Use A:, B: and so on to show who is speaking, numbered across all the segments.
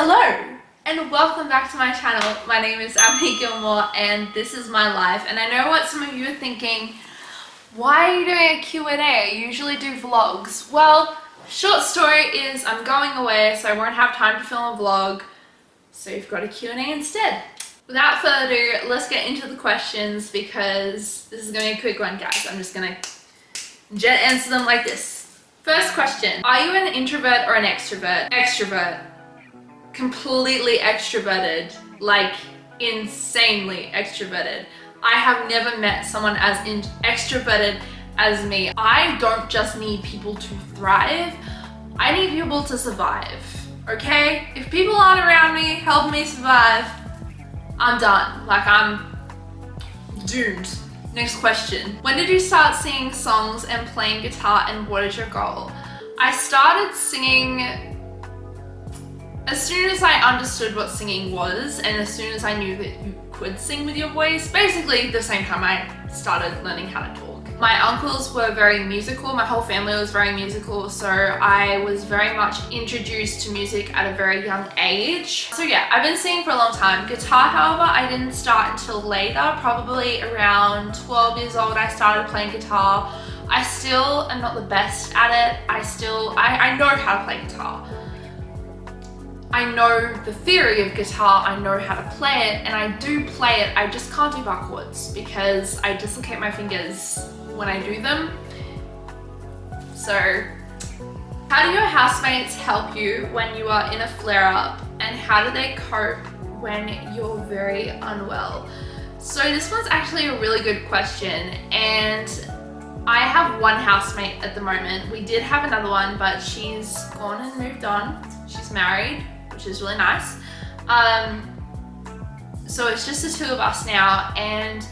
A: Hello and welcome back to my channel. My name is Amity Gilmour and this is my life. And I know what some of you are thinking, why are you doing a Q&A? I usually do vlogs. Well, short story is I'm going away, so I won't have time to film a vlog. So you've got a Q&A instead. Without further ado, let's get into the questions because this is going to be a quick one, guys. I'm just going to jet answer them like this. First question, are you an introvert or an extrovert? Extrovert. Completely extroverted, like insanely extroverted. I have never met someone as extroverted as me. I don't just need people to thrive, I need people to survive, okay? If people aren't around me, helping me survive, I'm done. Like, I'm doomed. Next question. When did you start singing songs and playing guitar, and what is your goal? I started singing as soon as I understood what singing was, and as soon as I knew that you could sing with your voice. Basically the same time I started learning how to talk. My uncles were very musical, my whole family was very musical, so I was very much introduced to music at a very young age. So yeah, I've been singing for a long time. Guitar, however, I didn't start until later, probably around 12 years old I started playing guitar. I still am not the best at it. I know how to play guitar. I know the theory of guitar, I know how to play it, and I do play it, I just can't do bar chords because I dislocate my fingers when I do them. So, how do your housemates help you when you are in a flare-up, and how do they cope when you're very unwell? So this one's actually a really good question, and I have one housemate at the moment. We did have another one, but she's gone and moved on. She's married, which is really nice. So it's just the two of us now, and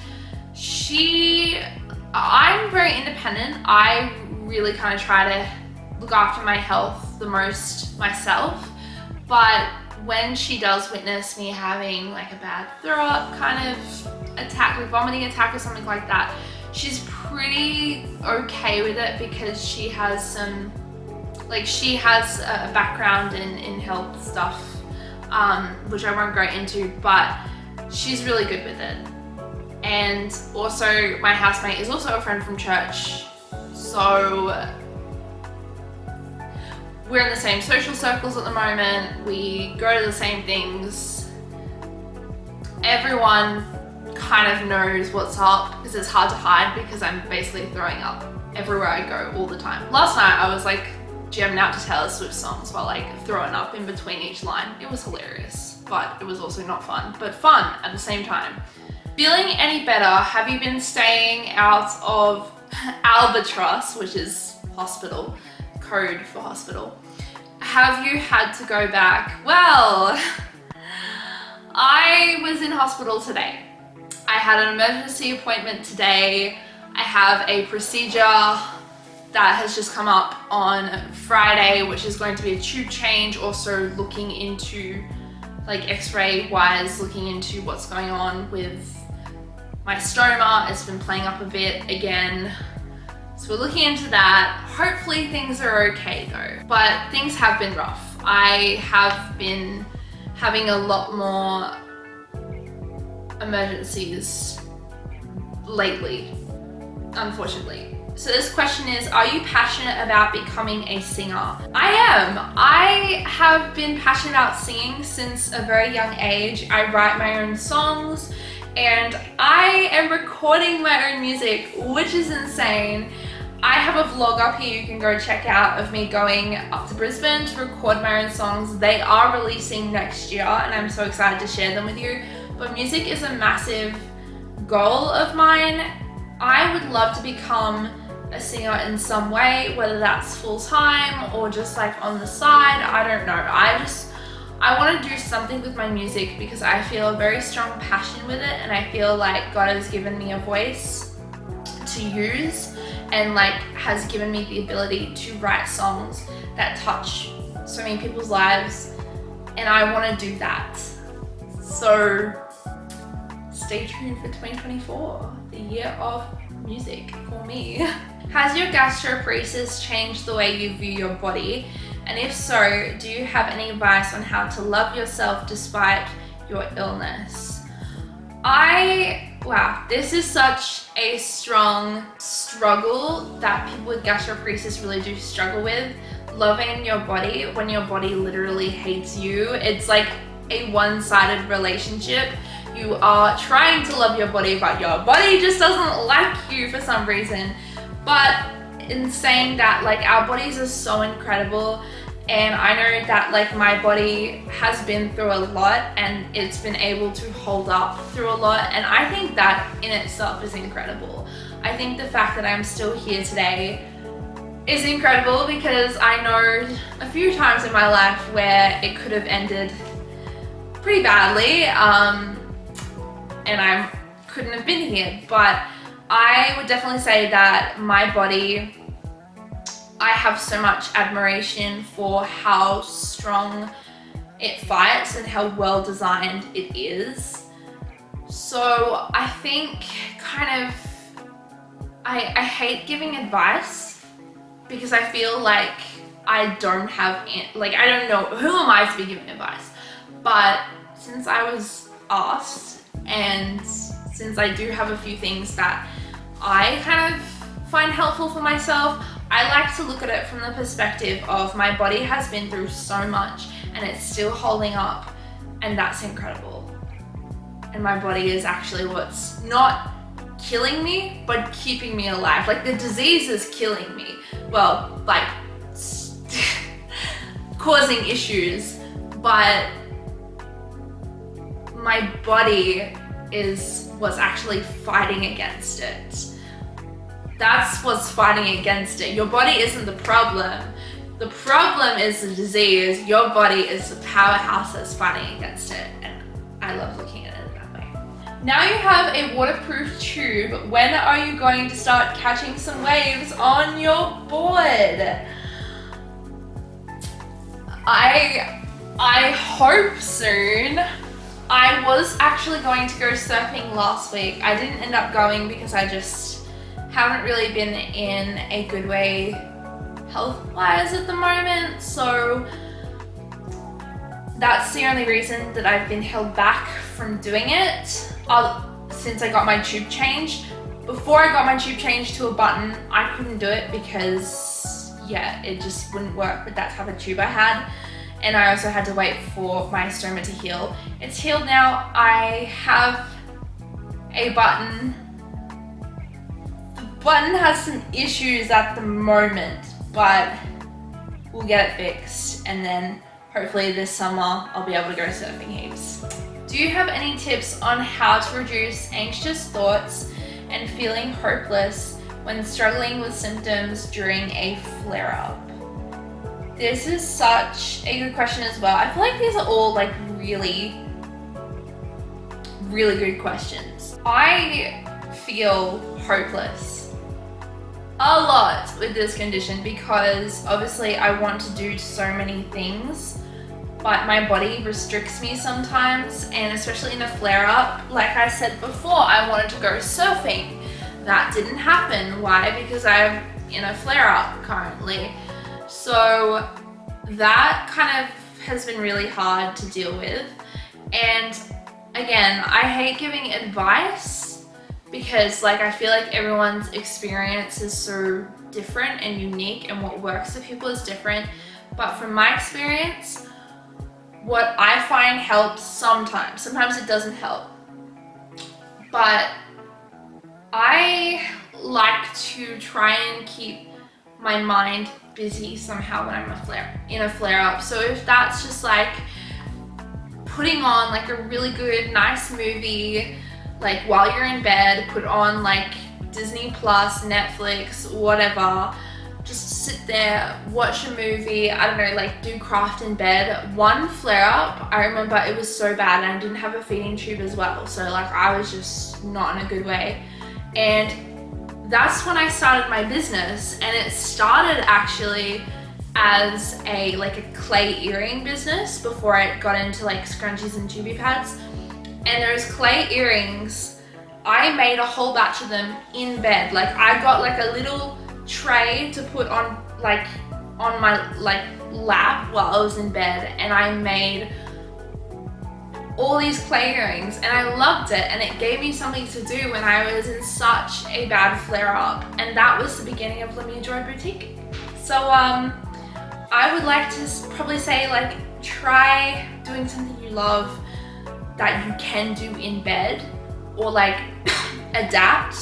A: I'm very independent. I really kind of try to look after my health the most myself, but when she does witness me having like a bad throw up kind of attack, like vomiting attack or something like that, she's pretty okay with it because she has a background in health stuff, which I won't go into, but she's really good with it. And also my housemate is also a friend from church, so we're in the same social circles at the moment, we go to the same things. Everyone kind of knows what's up because it's hard to hide because I'm basically throwing up everywhere I go all the time. Last night I was like jamming out to Taylor Swift songs while like throwing up in between each line. It was hilarious, but it was also not fun, but fun at the same time. Feeling any better? Have you been staying out of Albatross, which is hospital, code for hospital? Have you had to go back? Well, I was in hospital today. I had an emergency appointment today. I have a procedure that has just come up on Friday, which is going to be a tube change, also looking into, like x-ray wise, looking into what's going on with my stoma. It's been playing up a bit again. So we're looking into that. Hopefully things are okay though, but things have been rough. I have been having a lot more emergencies lately, unfortunately. So this question is, are you passionate about becoming a singer? I am. I have been passionate about singing since a very young age. I write my own songs and I am recording my own music, which is insane. I have a vlog up here you can go check out of me going up to Brisbane to record my own songs. They are releasing next year and I'm so excited to share them with you. But music is a massive goal of mine. I would love to become a singer in some way, whether that's full-time or just like on the side, I don't know. I want to do something with my music because I feel a very strong passion with it, and I feel like God has given me a voice to use and like has given me the ability to write songs that touch so many people's lives, and I want to do that. So stay tuned for 2024, the year of music for me. Has your gastroparesis changed the way you view your body? And if so, do you have any advice on how to love yourself despite your illness? Wow, this is such a strong struggle that people with gastroparesis really do struggle with. Loving your body when your body literally hates you. It's like a one-sided relationship. You are trying to love your body, but your body just doesn't like you for some reason. But in saying that, like, our bodies are so incredible, and I know that like my body has been through a lot and it's been able to hold up through a lot, and I think that in itself is incredible. I think the fact that I'm still here today is incredible because I know a few times in my life where it could have ended pretty badly, and I couldn't have been here. But I would definitely say that my body, I have so much admiration for how strong it fights and how well designed it is. So I think I hate giving advice because I feel like I don't know, who am I to be giving advice? But since I was asked, and since I do have a few things that I kind of find helpful for myself, I like to look at it from the perspective of my body has been through so much and it's still holding up, and that's incredible. And my body is actually what's not killing me, but keeping me alive. Like, the disease is killing me. Well, like, causing issues, but my body is what's actually fighting against it. That's what's fighting against it. Your body isn't the problem. The problem is the disease. Your body is the powerhouse that's fighting against it. And I love looking at it that way. Now you have a waterproof tube. When are you going to start catching some waves on your board? I hope soon. I was actually going to go surfing last week. I didn't end up going because I just haven't really been in a good way health-wise at the moment. So that's the only reason that I've been held back from doing it since I got my tube changed. Before I got my tube changed to a button, I couldn't do it because, yeah, it just wouldn't work with that type of tube I had. And I also had to wait for my stoma to heal. It's healed now. I have a button. The button has some issues at the moment, but we'll get it fixed. And then hopefully this summer I'll be able to go surfing heaps. Do you have any tips on how to reduce anxious thoughts and feeling hopeless when struggling with symptoms during a flare-up? This is such a good question as well. I feel like these are all like really, really good questions. I feel hopeless a lot with this condition because obviously I want to do so many things, but my body restricts me sometimes, and especially in a flare-up. Like I said before, I wanted to go surfing. That didn't happen. Why? Because I'm in a flare-up currently. So that kind of has been really hard to deal with. And again, I hate giving advice because like I feel like everyone's experience is so different and unique, and what works for people is different. But from my experience, what I find helps sometimes it doesn't help. But I like to try and keep my mind busy somehow when I'm in a flare-up. So if that's just like putting on like a really good, nice movie, like while you're in bed, put on like Disney Plus, Netflix, whatever, just sit there, watch a movie, I don't know, like do craft in bed. One flare-up, I remember it was so bad, and I didn't have a feeding tube as well. So like I was just not in a good way. And that's when I started my business, and it started actually as a clay earring business before I got into like scrunchies and tubie pads. And those clay earrings, I made a whole batch of them in bed. Like I got like a little tray to put on like on my like lap while I was in bed, and I made all these clay earrings, and I loved it, and it gave me something to do when I was in such a bad flare-up, and that was the beginning of Let Me Enjoy Boutique. So I would like to probably say, like, try doing something you love that you can do in bed, or like adapt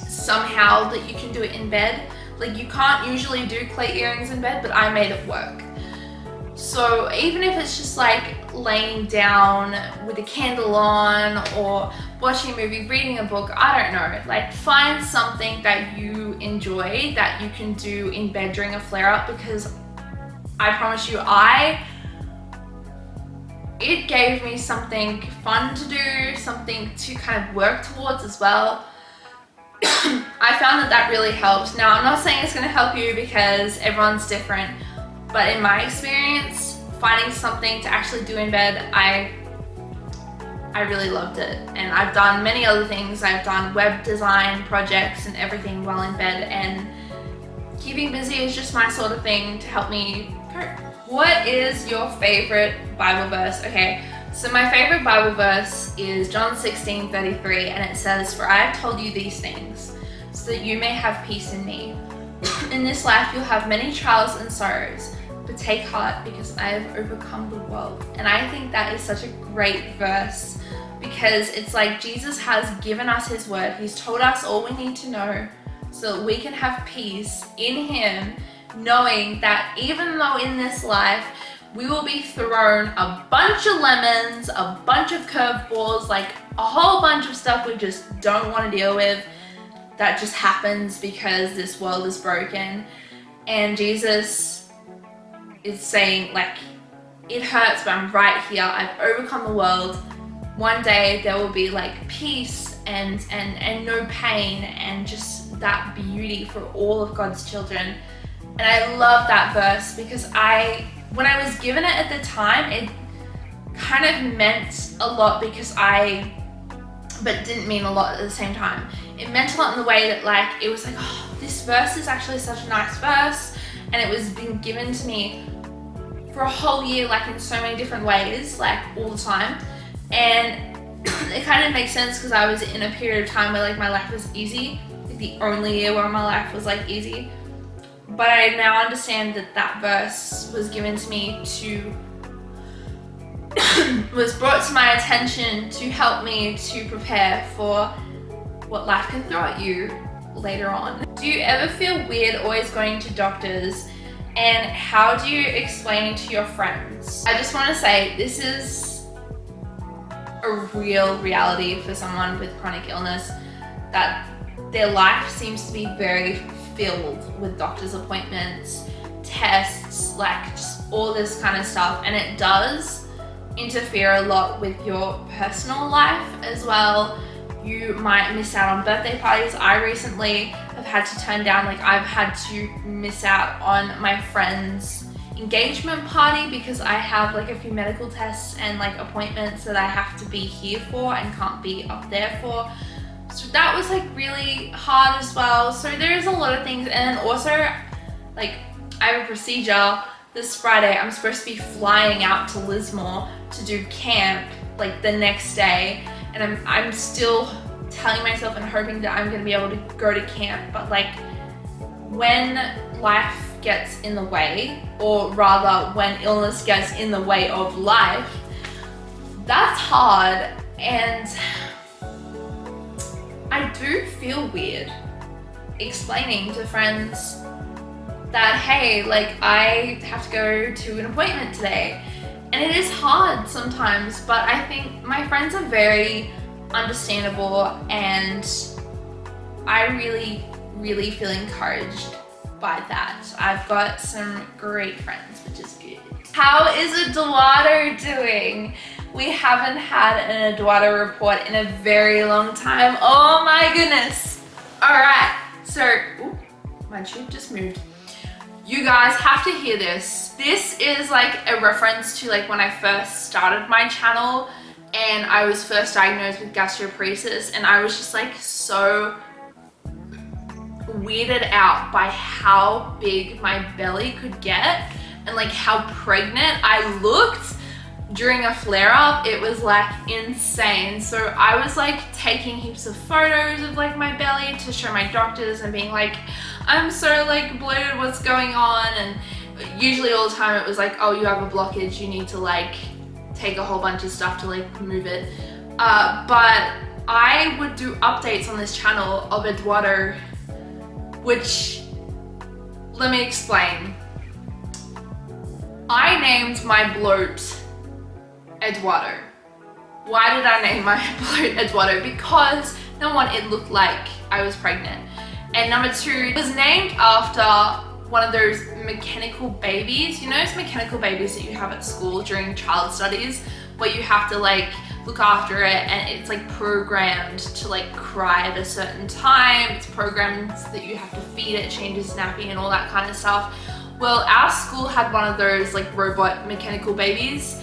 A: somehow that you can do it in bed. Like, you can't usually do clay earrings in bed, but I made it work. So even if it's just like laying down with a candle on, or watching a movie, reading a book, I don't know, like find something that you enjoy that you can do in bed during a flare-up, because I promise you, it gave me something fun to do, something to kind of work towards as well. I found that really helped. Now, I'm not saying it's going to help you because everyone's different, but in my experience, finding something to actually do in bed, I really loved it. And I've done many other things. I've done web design projects and everything while in bed, and keeping busy is just my sort of thing to help me cope. What is your favorite Bible verse? Okay, so my favorite Bible verse is John 16:33, and it says, "For I have told you these things, so that you may have peace in me. In this life you'll have many trials and sorrows, but take heart, because I have overcome the world." And I think that is such a great verse, because it's like Jesus has given us his word. He's told us all we need to know so that we can have peace in him, knowing that even though in this life we will be thrown a bunch of lemons, a bunch of curveballs, like a whole bunch of stuff we just don't want to deal with, that just happens because this world is broken. And Jesus is saying, like, it hurts, but I'm right here. I've overcome the world. One day there will be like peace and no pain, and just that beauty for all of God's children. And I love that verse, because when I was given it at the time, it kind of meant a lot, but didn't mean a lot at the same time. It meant a lot in the way that, like, it was like, oh, this verse is actually such a nice verse, and it was being given to me for a whole year, like in so many different ways, like all the time. And it kind of makes sense, because I was in a period of time where like my life was easy, like the only year where my life was like easy. But I now understand that that verse was given to me was brought to my attention to help me to prepare for what life can throw at you later on. Do you ever feel weird always going to doctors, and how do you explain to your friends? I just want to say, this is a real reality for someone with chronic illness, that their life seems to be very filled with doctor's appointments, tests, like just all this kind of stuff, and it does interfere a lot with your personal life as well. You might miss out on birthday parties. I recently have had to turn down, like I've had to miss out on my friend's engagement party because I have like a few medical tests and like appointments that I have to be here for and can't be up there for. So that was like really hard as well. So there's a lot of things. And also, like, I have a procedure this Friday. I'm supposed to be flying out to Lismore to do camp like the next day, and I'm still telling myself and hoping that I'm gonna be able to go to camp. But like, when life gets in the way, or rather when illness gets in the way of life, that's hard. And I do feel weird explaining to friends that, hey, like I have to go to an appointment today. And it is hard sometimes, but I think my friends are very understandable, and I really, really feel encouraged by that. I've got some great friends, which is good. How is Eduardo doing? We haven't had an Eduardo report in a very long time. Oh my goodness. All right, so, ooh, my tube just moved. You guys have to hear this. This is like a reference to like when I first started my channel and I was first diagnosed with gastroparesis, and I was just like so weirded out by how big my belly could get and like how pregnant I looked during a flare-up. It was like insane. So I was like taking heaps of photos of like my belly to show my doctors and being like, I'm so like bloated, what's going on? And usually all the time it was like, oh, you have a blockage, you need to like take a whole bunch of stuff to like move it. But I would do updates on this channel of Eduardo, which, let me explain. I named my bloat Eduardo. Why did I name my bloat Eduardo? Because number one, it looked like I was pregnant. And number two, it was named after one of those mechanical babies. You know those mechanical babies that you have at school during child studies where you have to like look after it and it's like programmed to like cry at a certain time. It's programmed that you have to feed it, change its nappy and all that kind of stuff. Well, our school had one of those like robot mechanical babies,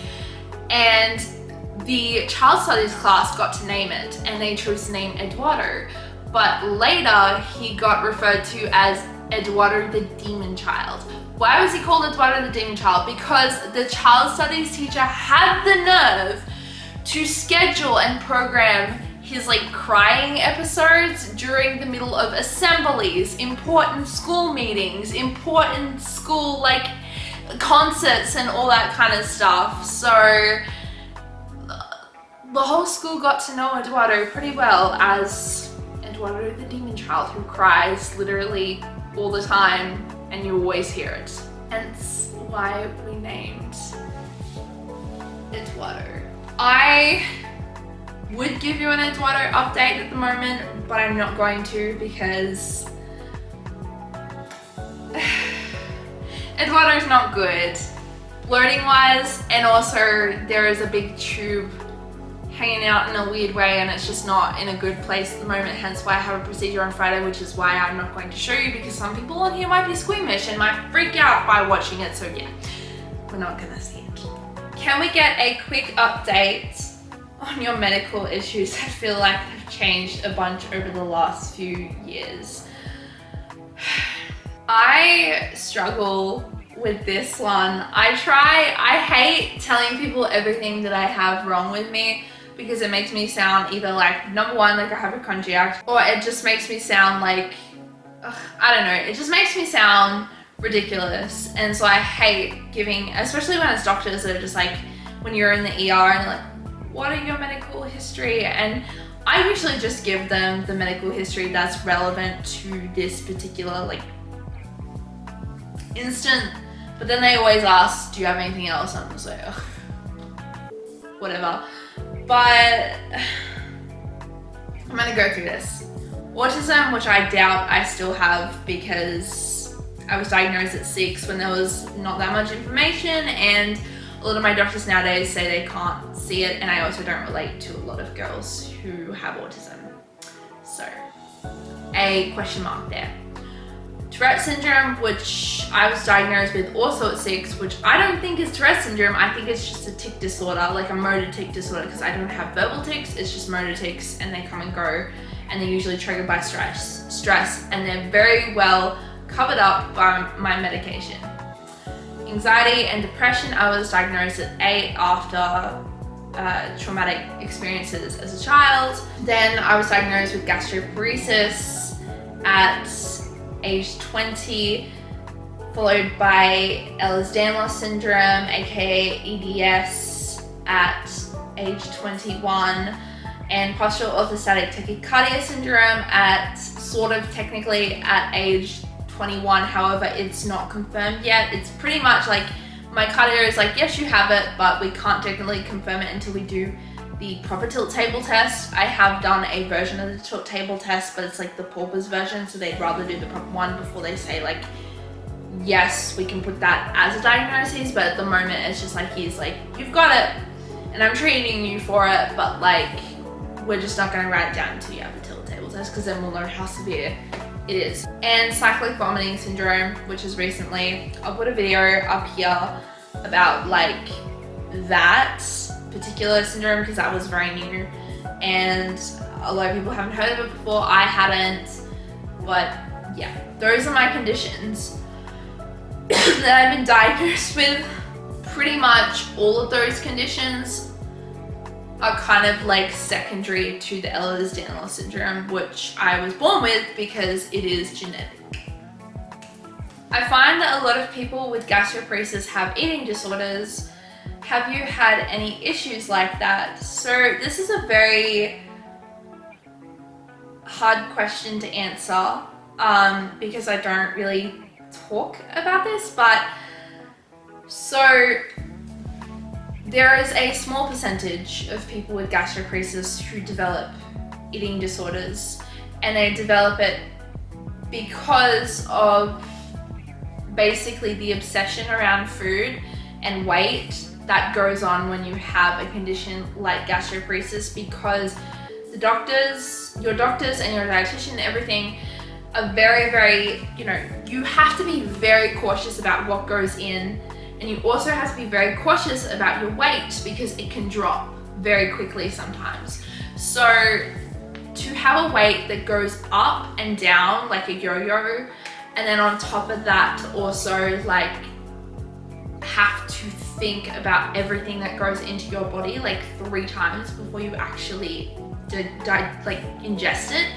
A: and the child studies class got to name it and they chose to name Eduardo. But later he got referred to as Eduardo the Demon Child. Why was he called Eduardo the Demon Child? Because the child studies teacher had the nerve to schedule and program his like crying episodes during the middle of assemblies, important school meetings, important school like concerts and all that kind of stuff. So the whole school got to know Eduardo pretty well as Eduardo the Demon Child, who cries literally all the time and you always hear it. Hence why we named Eduardo. I would give you an Eduardo update at the moment, but I'm not going to because Eduardo's not good bloating wise, and also there is a big tube hanging out in a weird way and it's just not in a good place at the moment, hence why I have a procedure on Friday, which is why I'm not going to show you because some people on here might be squeamish and might freak out by watching it, so yeah, we're not gonna see it. Can we get a quick update on your medical issues? I feel like they've changed a bunch over the last few years. I struggle with this one. I hate telling people everything that I have wrong with me because it makes me sound either like, number one, like I have a hypochondriac, or it just makes me sound like, I don't know, it just makes me sound ridiculous. And so I hate giving, especially when it's doctors that are just like, when you're in the ER and they're like, what are your medical history? And I usually just give them the medical history that's relevant to this particular like instant, but then they always ask, do you have anything else? And I'm just like, ugh, whatever. But I'm gonna go through this. Autism, which I doubt I still have because I was diagnosed at 6 when there was not that much information, and a lot of my doctors nowadays say they can't see it, and I also don't relate to a lot of girls who have autism. So, a question mark there. Tourette syndrome, which I was diagnosed with also at 6, which I don't think is Tourette syndrome. I think it's just a tic disorder, like a motor tic disorder, because I don't have verbal tics, it's just motor tics, and they come and go, and they're usually triggered by stress, and they're very well covered up by my medication. Anxiety and depression, I was diagnosed at 8 after traumatic experiences as a child. Then I was diagnosed with gastroparesis at age 20, followed by Ehlers-Danlos syndrome, aka EDS, at age 21, and postural orthostatic tachycardia syndrome at sort of technically at age 21, however it's not confirmed yet. It's pretty much like my cardio is like, yes, you have it, but we can't technically confirm it until we do the proper tilt table test. I have done a version of the tilt table test, but it's like the paupers version, so they'd rather do the proper one before they say like, yes, we can put that as a diagnosis. But at the moment it's just like, he's like, you've got it and I'm treating you for it, but like we're just not going to write it down until you have the tilt table test, because then we'll know how severe it is. And cyclic vomiting syndrome, which is recently, I'll put a video up here about like that particular syndrome because that was very new and a lot of people haven't heard of it before. I hadn't, but yeah, those are my conditions that I've been diagnosed with. Pretty much all of those conditions are kind of like secondary to the Ehlers-Danlos syndrome, which I was born with because it is genetic. I find that a lot of people with gastroparesis have eating disorders. Have you had any issues like that? So this is a very hard question to answer because I don't really talk about this, but so there is a small percentage of people with gastroparesis who develop eating disorders, and they develop it because of basically the obsession around food and weight that goes on when you have a condition like gastroparesis, because the doctors, your doctors and your dietitian, everything are very, you have to be very cautious about what goes in, and you also have to be very cautious about your weight because it can drop very quickly sometimes. So to have a weight that goes up and down like a yo-yo, and then on top of that to also like have to think about everything that goes into your body like 3 times before you actually ingest it,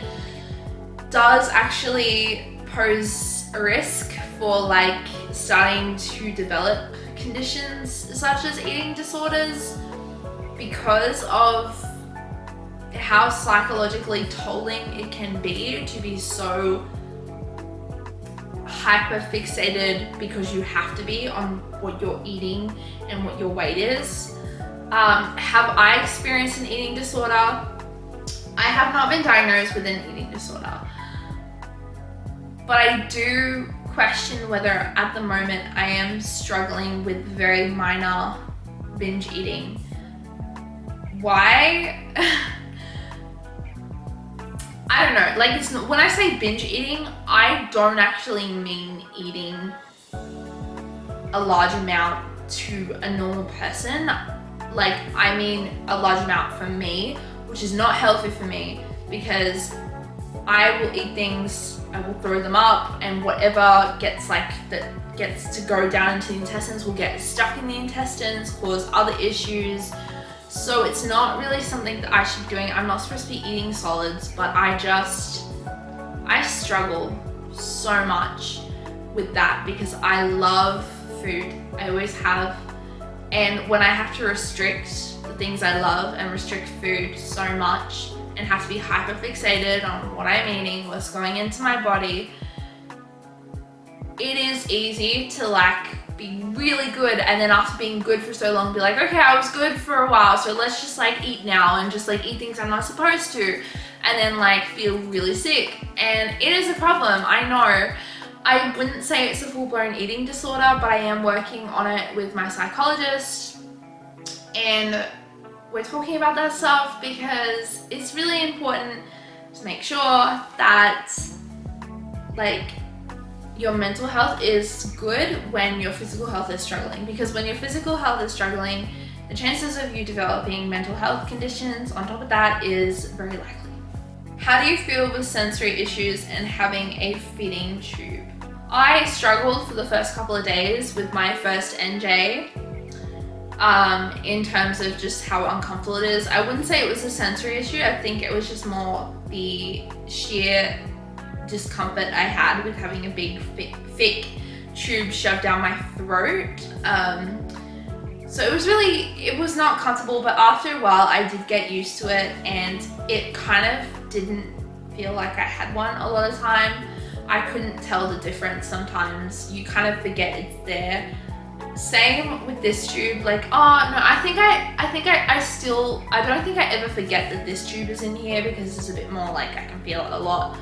A: does actually pose a risk for like starting to develop conditions such as eating disorders, because of how psychologically tolling it can be to be so hyper fixated because you have to be on what you're eating and what your weight is. Have I experienced an eating disorder? I have not been diagnosed with an eating disorder, but I do question whether at the moment I am struggling with very minor binge eating. Why? I don't know, like when I say binge eating, I don't actually mean eating a large amount to a normal person. Like I mean a large amount for me, which is not healthy for me, because I will eat things, I will throw them up, and whatever gets to go down into the intestines will get stuck in the intestines, cause other issues. So it's not really something that I should be doing. I'm not supposed to be eating solids, but I struggle so much with that because I love food. I always have. And when I have to restrict the things I love and restrict food so much and have to be hyper fixated on what I'm eating, what's going into my body, it is easy to like be really good, and then after being good for so long be like, okay, I was good for a while, so let's just like eat now and just like eat things I'm not supposed to, and then like feel really sick. And it is a problem, I know. I wouldn't say it's a full-blown eating disorder, but I am working on it with my psychologist, and we're talking about that stuff because it's really important to make sure that like your mental health is good when your physical health is struggling, because when your physical health is struggling, the chances of you developing mental health conditions on top of that is very likely. How do you feel with sensory issues and having a feeding tube? I struggled for the first couple of days with my first NJ in terms of just how uncomfortable it is. I wouldn't say it was a sensory issue. I think it was just more the sheer discomfort I had with having a big thick tube shoved down my throat. So it was not comfortable, but after a while I did get used to it, and it kind of didn't feel like I had one a lot of the time. I couldn't tell the difference sometimes. You kind of forget it's there. Same with this tube, like, oh no, I don't think I ever forget that this tube is in here, because it's a bit more like I can feel it a lot.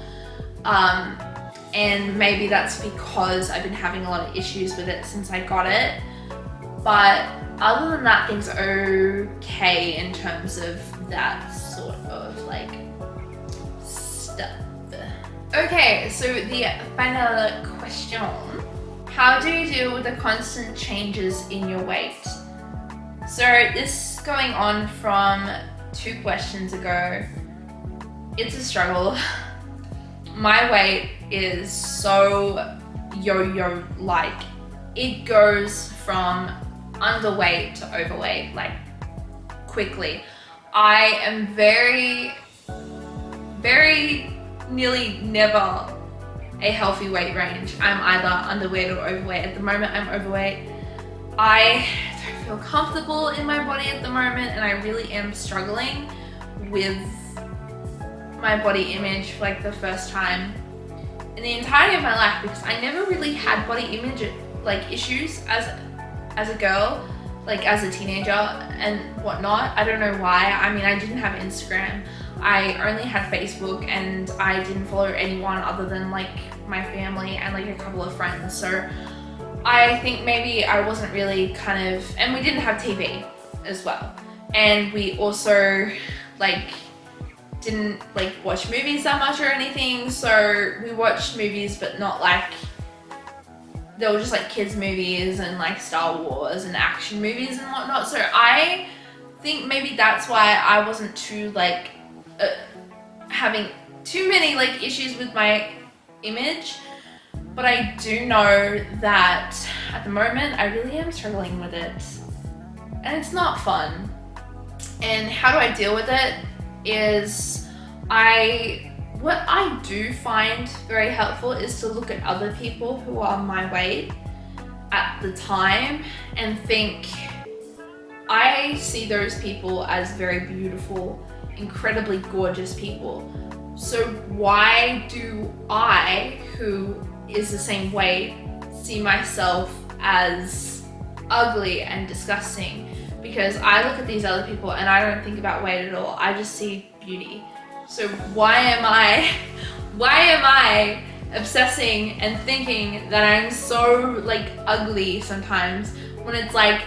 A: And maybe that's because I've been having a lot of issues with it since I got it. But other than that, things are okay in terms of that sort of like stuff. Okay, so the final question. How do you deal with the constant changes in your weight? So this is going on from 2 questions ago. It's a struggle. My weight is so yo-yo, like it goes from underweight to overweight like quickly. I am very nearly never a healthy weight range. I'm either underweight or overweight. At the moment I'm overweight. I don't feel comfortable in my body at the moment, and I really am struggling with my body image for like the first time in the entirety of my life, because I never really had body image like issues as a girl, like as a teenager and whatnot. I don't know why. I mean, I didn't have Instagram. I only had Facebook, and I didn't follow anyone other than like my family and like a couple of friends. So I think maybe I wasn't really kind of, and we didn't have TV as well. And we also like didn't like watch movies that much or anything. So we watched movies, but not like, they were just like kids movies and like Star Wars and action movies and whatnot. So I think maybe that's why I wasn't too like having too many like issues with my image. But I do know that at the moment I really am struggling with it, and it's not fun. And how do I deal with it is what I do find very helpful is to look at other people who are my weight at the time and think, I see those people as very beautiful, incredibly gorgeous people. So why do I, who is the same weight, see myself as ugly and disgusting? Because I look at these other people and I don't think about weight at all. I just see beauty. So why am I obsessing and thinking that I'm so like ugly sometimes, when it's like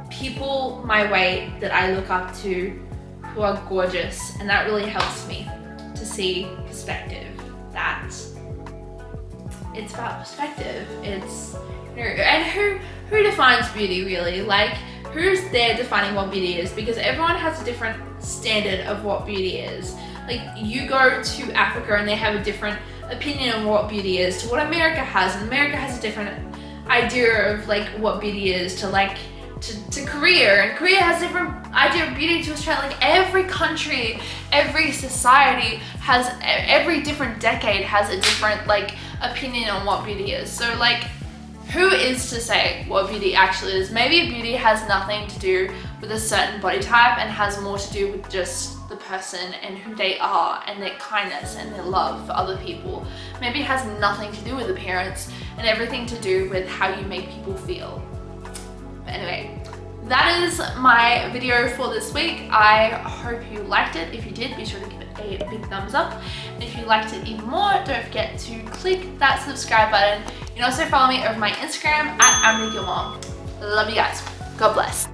A: people my weight that I look up to who are gorgeous? And that really helps me to see perspective, that it's about perspective. It's, you know, and who defines beauty really? Like, who's there defining what beauty is? Because everyone has a different standard of what beauty is. Like, you go to Africa and they have a different opinion on what beauty is to what America has, and America has a different idea of like what beauty is to like to Korea, and Korea has a different idea of beauty to Australia. Like, every country, every society has, every different decade has a different like opinion on what beauty is. So like, who is to say what beauty actually is? Maybe beauty has nothing to do with a certain body type and has more to do with just the person and who they are and their kindness and their love for other people. Maybe it has nothing to do with appearance and everything to do with how you make people feel. But anyway, that is my video for this week. I hope you liked it. If you did, be sure to give it a big thumbs up. And if you liked it even more, don't forget to click that subscribe button. You can also follow me over my Instagram at Amity Gilmour. Love you guys. God bless.